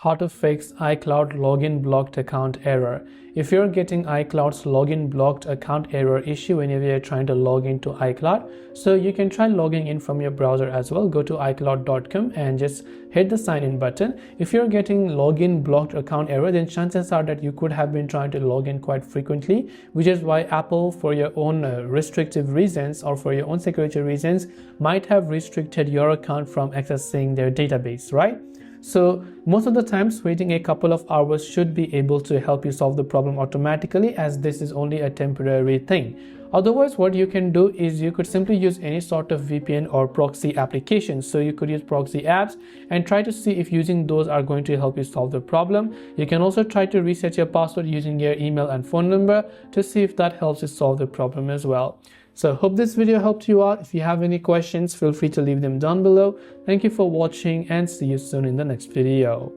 how to fix iCloud login blocked account error. If you're getting iCloud's login blocked account error issue whenever you're trying to log into iCloud, so you can try logging in from your browser as well. Go to iCloud.com and just hit the sign in button. If you're getting login blocked account error, then chances are that you could have been trying to log in quite frequently, which is why Apple, for your own restrictive reasons or for your own security reasons, might have restricted your account from accessing their database, right? So most of the times, waiting a couple of hours should be able to help you solve the problem automatically, as this is only a temporary thing. Otherwise, what you can do is you could simply use any sort of VPN or proxy application. So you could use proxy apps and try to see if using those are going to help you solve the problem. You can also try to reset your password using your email and phone number to see if that helps you solve the problem as well. So hope this video helped you out. If you have any questions, feel free to leave them down below. Thank you for watching and see you soon in the next video.